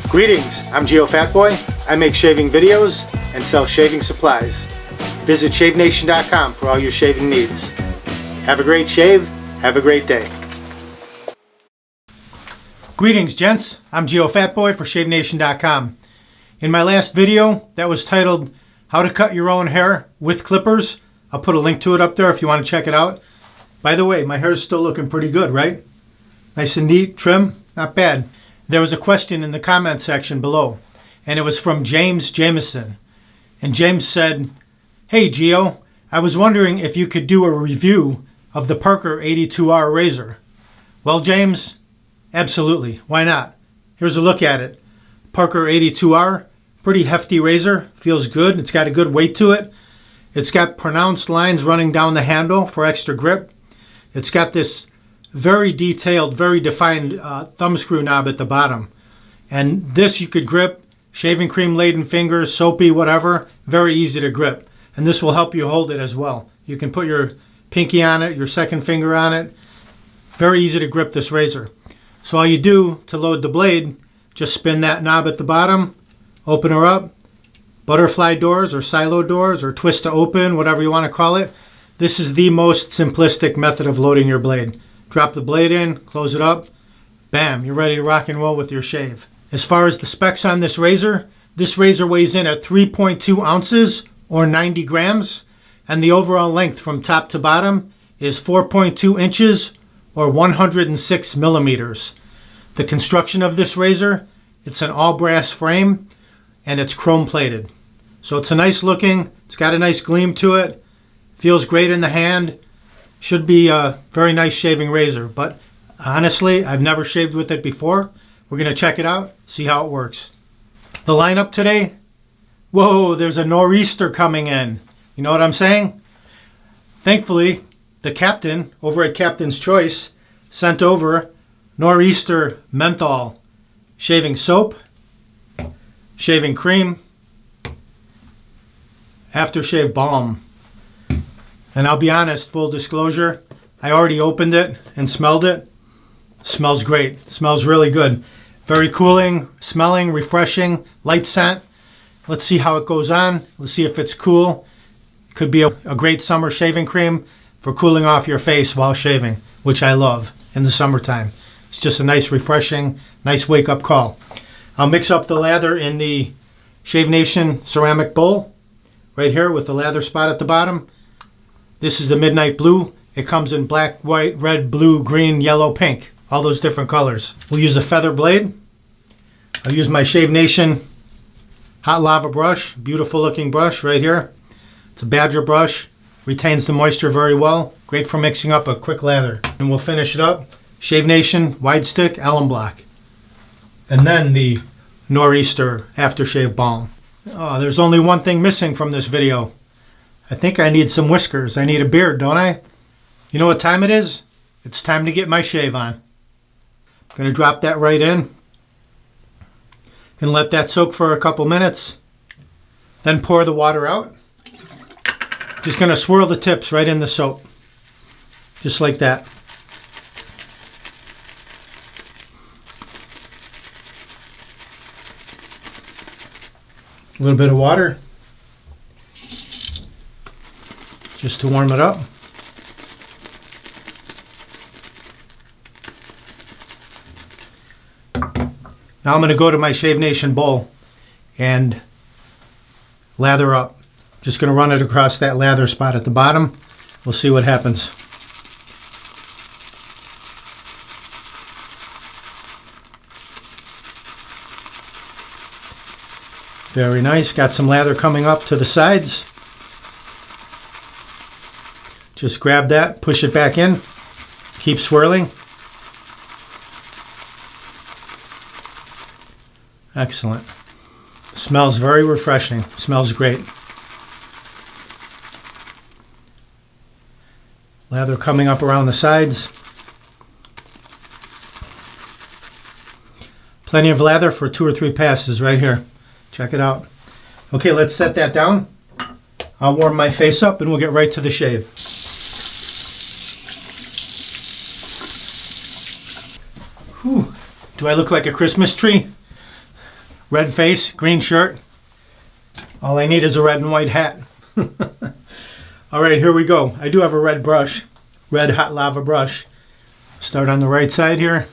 Greetings, I'm Geofatboy. I make shaving videos and sell shaving supplies. Visit shavenation.com for all your shaving needs. Have a great shave, have a great day. Greetings gents, I'm Geofatboy for shavenation.com. In my last video that was titled How to Cut Your Own Hair with Clippers, I'll put a link to it up there if you want to check it out. By the way, my hair's still looking pretty good, right? Nice and neat, trim, not bad. There was a question in the comment section below, and it was from James Jameson. And James said, "Hey Geo, I was wondering if you could do a review of the Parker 82R razor." Well James, absolutely, why not? Here's a look at it. Parker 82R, pretty hefty razor, feels good, it's got a good weight to it. It's got pronounced lines running down the handle for extra grip. It's got this very detailed, very defined thumb screw knob at the bottom. And this you could grip, shaving cream laden fingers, soapy, whatever, very easy to grip. And this will help you hold it as well. You can put your pinky on it, your second finger on it. Very easy to grip this razor. So all you do to load the blade, just spin that knob at the bottom, open her up, butterfly doors or silo doors or twist to open, whatever you want to call it. This is the most simplistic method of loading your blade. Drop the blade in, close it up, bam, you're ready to rock and roll with your shave. As far as the specs on this razor weighs in at 3.2 ounces or 90 grams, and the overall length from top to bottom is 4.2 inches or 106 millimeters. The construction of this razor, it's an all brass frame and it's chrome plated. So it's a nice looking, it's got a nice gleam to it, feels great in the hand. Should be a very nice shaving razor, but honestly, I've never shaved with it before. We're going to check it out, see how it works. The lineup today, whoa, there's a nor'easter coming in. You know what I'm saying? Thankfully, the captain over at Captain's Choice sent over nor'easter menthol shaving soap, shaving cream, aftershave balm. And I'll be honest, full disclosure, I already opened it and smelled it. Smells great. Smells really good. Very cooling, smelling, refreshing, light scent. Let's see how it goes on. Let's see if it's cool. Could be a great summer shaving cream for cooling off your face while shaving, which I love in the summertime. It's just a nice, refreshing, nice wake-up call. I'll mix up the lather in the Shave Nation ceramic bowl right here with the lather spot at the bottom. This is the Midnight Blue. It comes in black, white, red, blue, green, yellow, pink. All those different colors. We'll use a feather blade. I'll use my Shave Nation hot lava brush. Beautiful looking brush right here. It's a Badger brush. Retains the moisture very well. Great for mixing up a quick lather. And we'll finish it up. Shave Nation wide stick alum block. And then the nor'easter aftershave balm. Oh, there's only one thing missing from this video. I think I need some whiskers. I need a beard, don't I? You know what time it is? It's time to get my shave on. I'm going to drop that right in. Gonna let that soak for a couple minutes. Then pour the water out. Just going to swirl the tips right in the soap. Just like that. A little bit of water. Just to warm it up. Now I'm going to go to my Shave Nation bowl and lather up. Just going to run it across that lather spot at the bottom. We'll see what happens. Very nice. Got some lather coming up to the sides. Just grab that, push it back in, keep swirling. Excellent. Smells very refreshing. Smells great. Lather coming up around the sides. Plenty of lather for 2 or 3 passes right here. Check it out. Okay, let's set that down. I'll warm my face up and we'll get right to the shave. Whew. Do I look like a Christmas tree? red face, green shirt. All I need is a red and white hat. All right, here we go. I do have a red brush, red hot lava brush. Start on the right side here.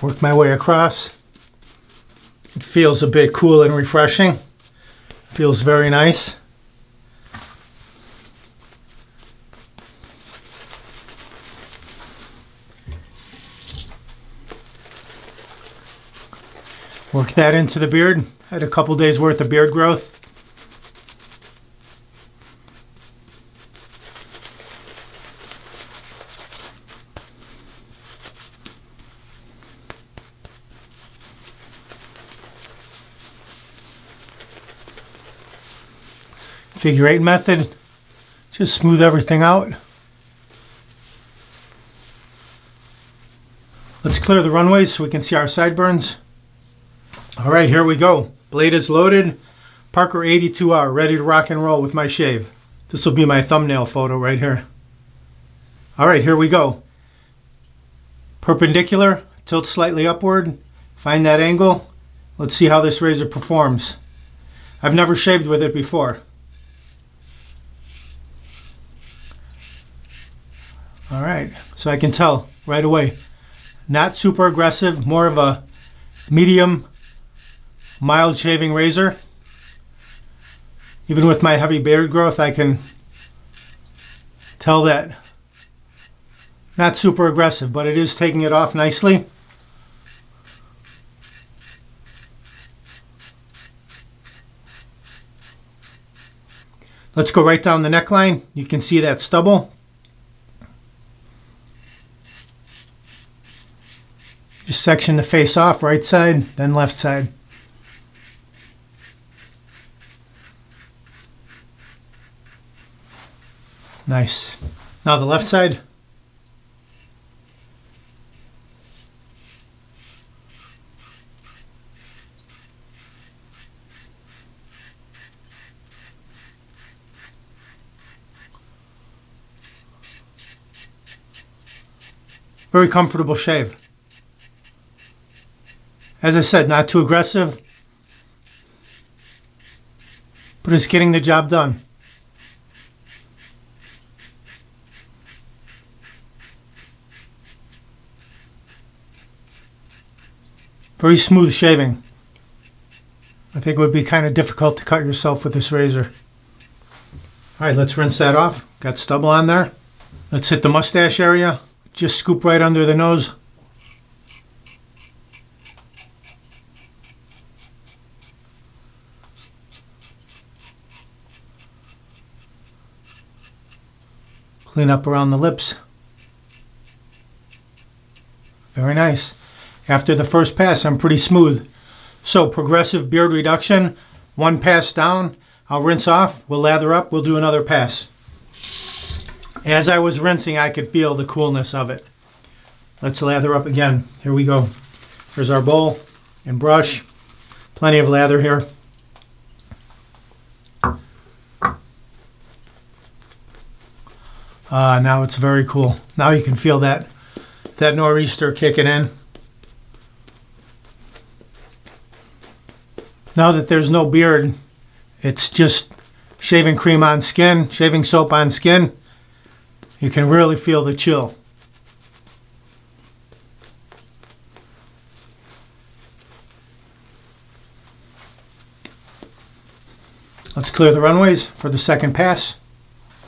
Work my way across. It feels a bit cool and refreshing. Feels very nice. Work that into the beard. Had a couple days worth of beard growth. Figure 8 method. Just smooth everything out. Let's clear the runways so we can see our sideburns. All right, here we go. Blade is loaded. Parker 82R, ready to rock and roll with my shave. This will be my thumbnail photo right here. All right, here we go. Perpendicular, tilt slightly upward. Find that angle. Let's see how this razor performs. I've never shaved with it before. All right, so I can tell right away. Not super aggressive, more of a medium, mild shaving razor. Even with my heavy beard growth, I can tell that not super aggressive, but it is taking it off nicely. Let's go right down the neckline. You can see that stubble. Just section the face off, right side, then left side. Nice. Now the left side. Very comfortable shave. As I said, not too aggressive, but it's getting the job done. Very smooth shaving. I think it would be kind of difficult to cut yourself with this razor. All right, let's rinse that off. Got stubble on there. Let's hit the mustache area. Just scoop right under the nose. Clean up around the lips. Very nice. After the first pass, I'm pretty smooth. So, progressive beard reduction. One pass down. I'll rinse off. We'll lather up. We'll do another pass. As I was rinsing, I could feel the coolness of it. Let's lather up again. Here we go. Here's our bowl and brush. Plenty of lather here. Now it's very cool. Now you can feel that nor'easter kicking in. Now that there's no beard, it's just shaving cream on skin, shaving soap on skin. You can really feel the chill. Let's clear the runways for the second pass.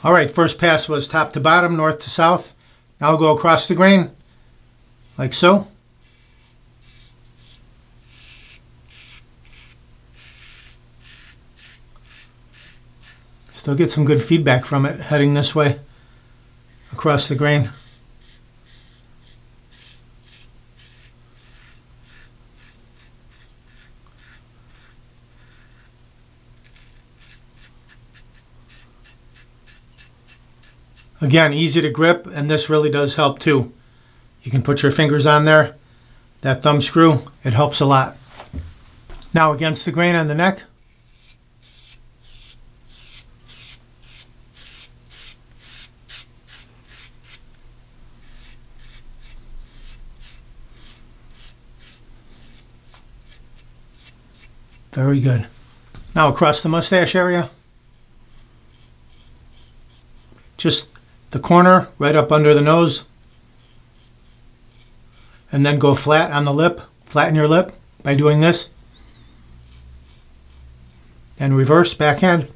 All right, first pass was top to bottom, north to south. Now I'll go across the grain, like so. Still get some good feedback from it heading this way, across the grain. Again, easy to grip, and this really does help too. You can put your fingers on there, that thumb screw, it helps a lot. Now against the grain on the neck. Very good. Now across the mustache area. Just the corner right up under the nose. And then go flat on the lip. Flatten your lip by doing this. And reverse, backhand.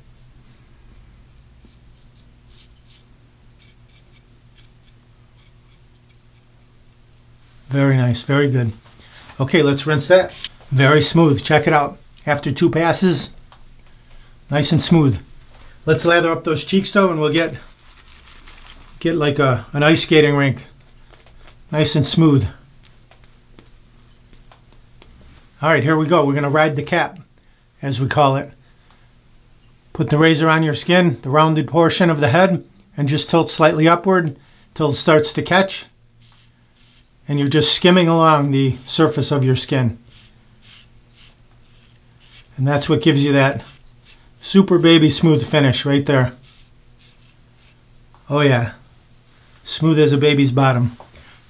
Very nice, very good. Okay, let's rinse that. Very smooth, check it out. After 2 passes, nice and smooth. Let's lather up those cheeks though, and we'll get like an ice skating rink. Nice and smooth. All right, here we go. We're gonna ride the cap, as we call it. Put the razor on your skin, the rounded portion of the head, and just tilt slightly upward till it starts to catch. And you're just skimming along the surface of your skin. And that's what gives you that super baby smooth finish right there. Oh yeah, smooth as a baby's bottom.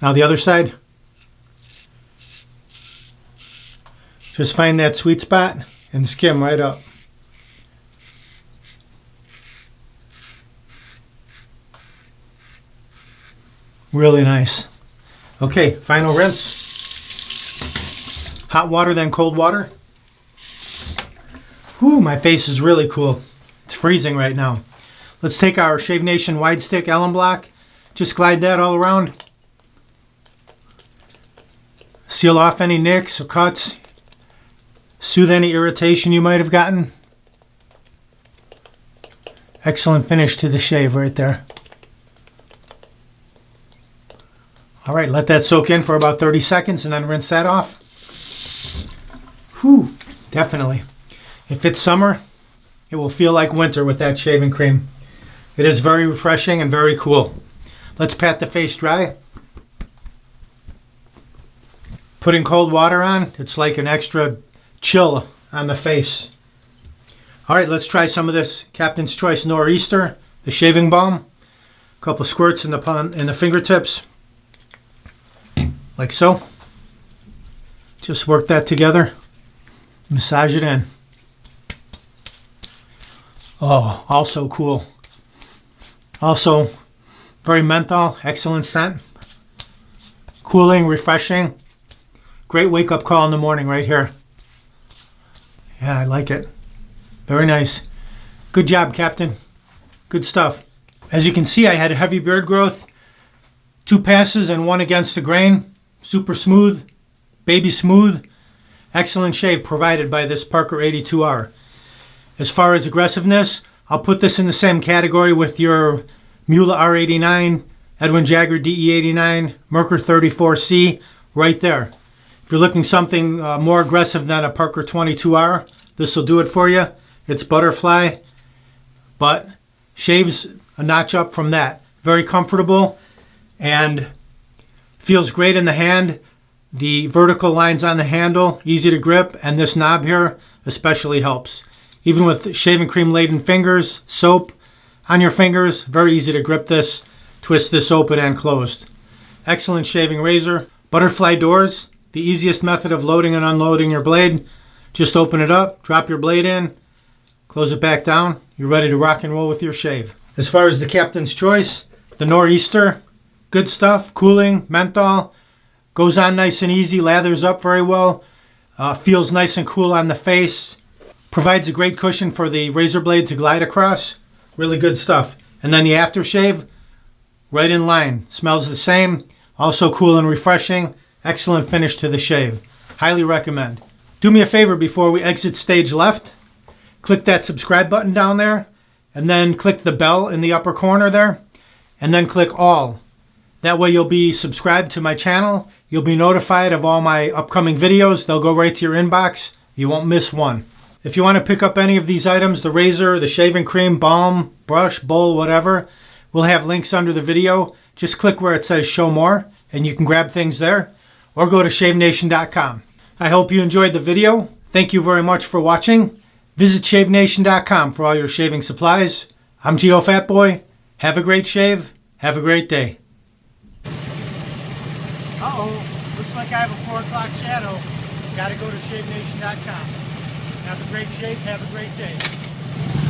Now the other side. Just find that sweet spot and skim right up. Really nice. Okay, final rinse. Hot water, then cold water. Whew, my face is really cool. It's freezing right now. Let's take our Shave Nation wide stick Allen block. Just glide that all around. Seal off any nicks or cuts. Soothe any irritation you might have gotten. Excellent finish to the shave right there. All right, let that soak in for about 30 seconds and then rinse that off. Whew, definitely. If it's summer, it will feel like winter with that shaving cream. It is very refreshing and very cool. Let's pat the face dry. Putting cold water on, it's like an extra chill on the face. All right, let's try some of this Captain's Choice Nor'easter, the shaving balm. A couple squirts in the fingertips. Like so. Just work that together. Massage it in. Oh, also cool. Also very menthol, excellent scent. Cooling, refreshing. Great wake-up call in the morning right here. Yeah, I like it. Very nice. Good job, Captain. Good stuff. As you can see, I had a heavy beard growth. 2 passes and 1 against the grain. Super smooth, baby smooth. Excellent shave provided by this Parker 82R. As far as aggressiveness, I'll put this in the same category with your Mula R89, Edwin Jagger DE89, Merkur 34C, right there. If you're looking something more aggressive than a Parker 22R, this will do it for you. It's butterfly, but shaves a notch up from that. Very comfortable and feels great in the hand. The vertical lines on the handle, easy to grip, and this knob here especially helps. Even with shaving cream laden fingers, soap on your fingers, very easy to grip this, twist this open and closed. Excellent shaving razor. Butterfly doors, the easiest method of loading and unloading your blade. Just open it up, drop your blade in, close it back down. You're ready to rock and roll with your shave. As far as the Captain's Choice, the Nor'easter, good stuff, cooling, menthol, goes on nice and easy, lathers up very well, feels nice and cool on the face, provides a great cushion for the razor blade to glide across. Really good stuff. And then the aftershave, right in line, smells the same, also cool and refreshing, excellent finish to the shave. Highly recommend. Do me a favor before we exit stage left, click that subscribe button down there, and then click the bell in the upper corner there, and then click all. That way you'll be subscribed to my channel. You'll be notified of all my upcoming videos. They'll go right to your inbox. You won't miss one. If you want to pick up any of these items, the razor, the shaving cream, balm, brush, bowl, whatever, we'll have links under the video. Just click where it says show more and you can grab things there, or go to shavenation.com. I hope you enjoyed the video. Thank you very much for watching. Visit shavenation.com for all your shaving supplies. I'm Geofatboy. Have a great shave. Have a great day. Uh-oh, looks like I have a 4 o'clock shadow. Gotta go to shavenation.com. Have a great shave. Have a great day.